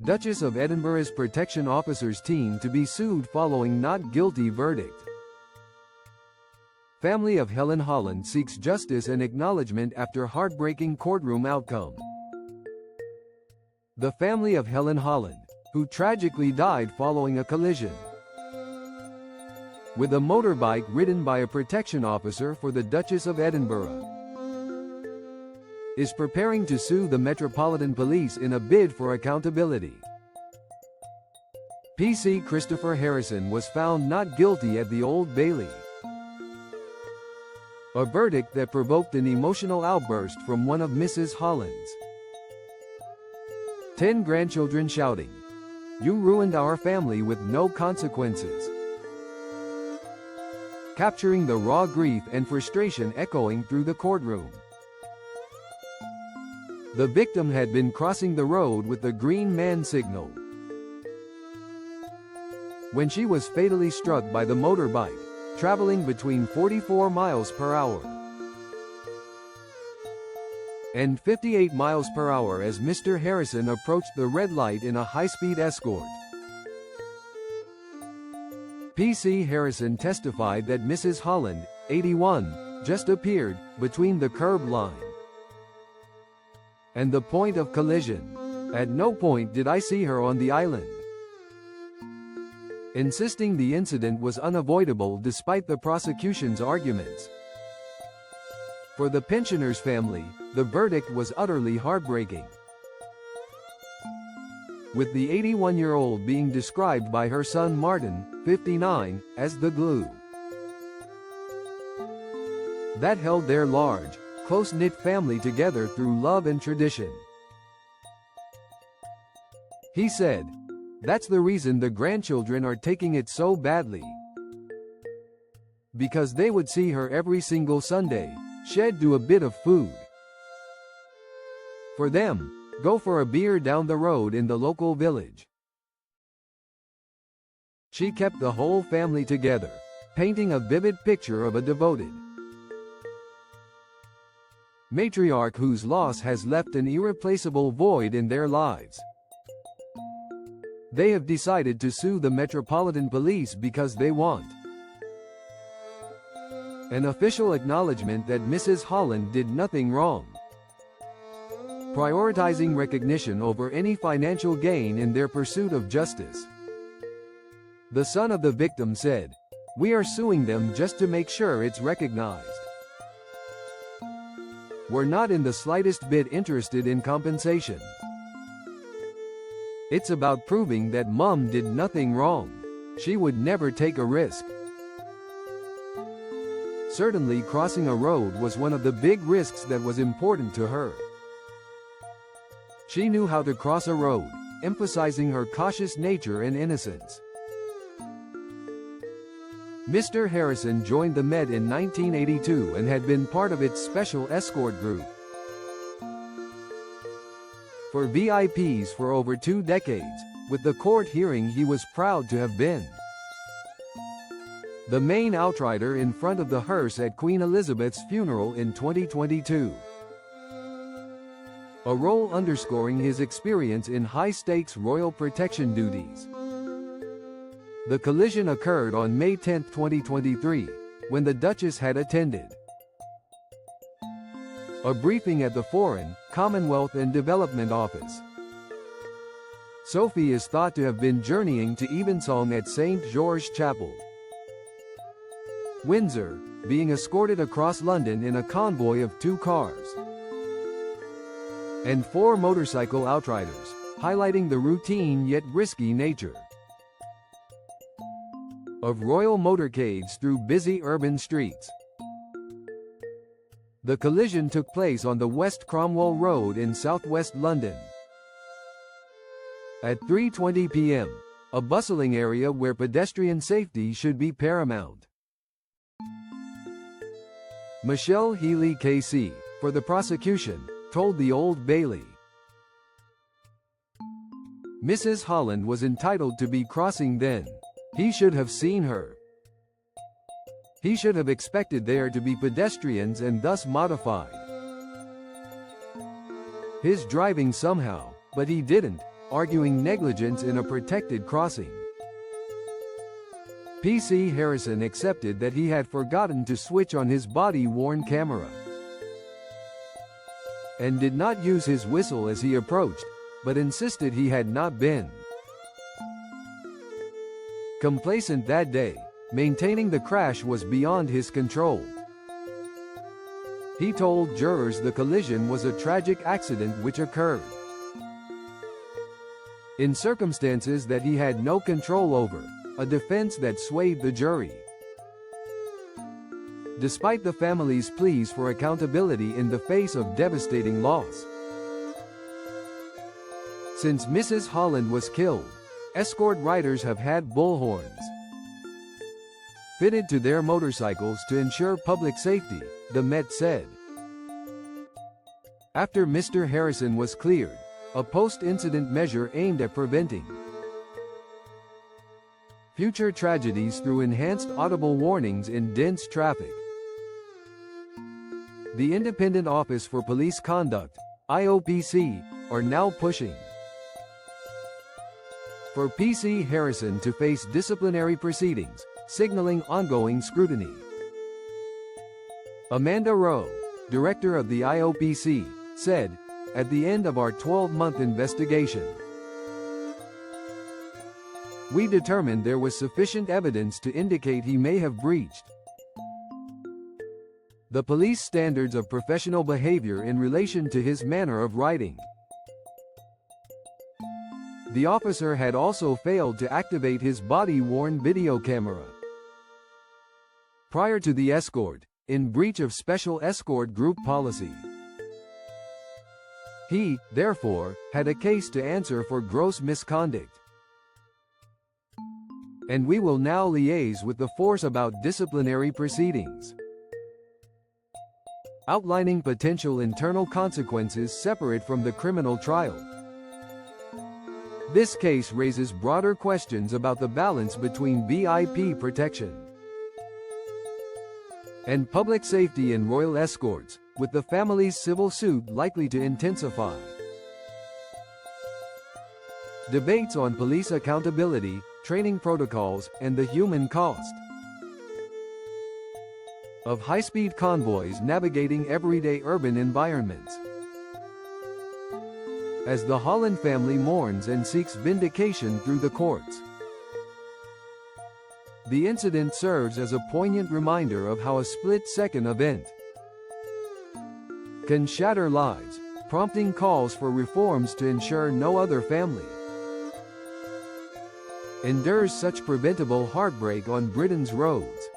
Duchess of Edinburgh's protection officers team to be sued following not guilty verdict. Family of Helen Holland seeks justice and acknowledgement after heartbreaking courtroom outcome. The family of Helen Holland, who tragically died following a collision with a motorbike ridden by a protection officer for the Duchess of Edinburgh, is preparing to sue the Metropolitan Police in a bid for accountability. PC Christopher Harrison was found not guilty at the Old Bailey, a verdict that provoked an emotional outburst from one of Mrs. Holland's 10 grandchildren shouting, "You ruined our family with no consequences," capturing the raw grief and frustration echoing through the courtroom. The victim had been crossing the road with the green man signal when she was fatally struck by the motorbike, traveling between 44 miles per hour and 58 miles per hour as Mr. Harrison approached the red light in a high-speed escort. PC Harrison testified that Mrs. Holland, 81, just appeared between the curb line and the point of collision. "At no point did I see her on the island," insisting the incident was unavoidable despite the prosecution's arguments. For the pensioner's family, the verdict was utterly heartbreaking, with the 81-year-old being described by her son Martin, 59, as the glue that held their large, close-knit family together through love and tradition. He said, "That's the reason the grandchildren are taking it so badly. Because they would see her every single Sunday, shed to a bit of food. For them, go for a beer down the road in the local village. She kept the whole family together, painting a vivid picture of a devoted matriarch whose loss has left an irreplaceable void in their lives." They have decided to sue the Metropolitan Police because they want an official acknowledgement that Mrs. Holland did nothing wrong, prioritizing recognition over any financial gain in their pursuit of justice. The son of the victim said, "We are suing them just to make sure it's recognized. We're not in the slightest bit interested in compensation. It's about proving that Mum did nothing wrong. She would never take a risk." Certainly crossing a road was one of the big risks that was important to her. She knew how to cross a road, emphasizing her cautious nature and innocence. Mr. Harrison joined the Met in 1982 and had been part of its special escort group for VIPs for over 2 decades, with the court hearing he was proud to have been the main outrider in front of the hearse at Queen Elizabeth's funeral in 2022. A role underscoring his experience in high-stakes royal protection duties. The collision occurred on May 10, 2023, when the Duchess had attended a briefing at the Foreign, Commonwealth and Development Office. Sophie is thought to have been journeying to Evensong at St. George Chapel, Windsor, being escorted across London in a convoy of 2 cars and 4 motorcycle outriders, highlighting the routine yet risky nature of royal motorcades through busy urban streets. The collision took place on the West Cromwell Road in southwest London at 3:20 p.m., a bustling area where pedestrian safety should be paramount. Michelle Healy KC, for the prosecution, told the Old Bailey, "Mrs. Holland was entitled to be crossing then. He should have seen her. He should have expected there to be pedestrians and thus modified his driving somehow, but he didn't. arguing negligence in a protected crossing. P.C. Harrison accepted that he had forgotten to switch on his body-worn camera and did not use his whistle as he approached, but insisted he had not been complacent that day. Maintaining the crash was beyond his control. He told jurors the collision was a tragic accident which occurred in circumstances that he had no control over, a defense that swayed the jury. Despite the family's pleas for accountability in the face of devastating loss. Since Mrs. Holland was killed, escort riders have had bullhorns fitted to their motorcycles to ensure public safety, the Met said. After Mr. Harrison was cleared, a post-incident measure aimed at preventing future tragedies through enhanced audible warnings in dense traffic. The Independent Office for Police Conduct, IOPC, are now pushing for P.C. Harrison to face disciplinary proceedings, signaling ongoing scrutiny. Amanda Rowe, director of the IOPC, said, "At the end of our 12-month investigation, we determined there was sufficient evidence to indicate he may have breached the police standards of professional behavior in relation to his manner of riding. The officer had also failed to activate his body-worn video camera prior to the escort, in breach of Special Escort Group policy. He, therefore, had a case to answer for gross misconduct. And we will now liaise with the force about disciplinary proceedings, outlining potential internal consequences separate from the criminal trial. This case raises broader questions about the balance between VIP protection and public safety in royal escorts, with the family's civil suit likely to intensify. Debates on police accountability, training protocols, and the human cost of high-speed convoys navigating everyday urban environments. As the Holland family mourns and seeks vindication through the courts, the incident serves as a poignant reminder of how a split-second event can shatter lives, prompting calls for reforms to ensure no other family endures such preventable heartbreak on Britain's roads.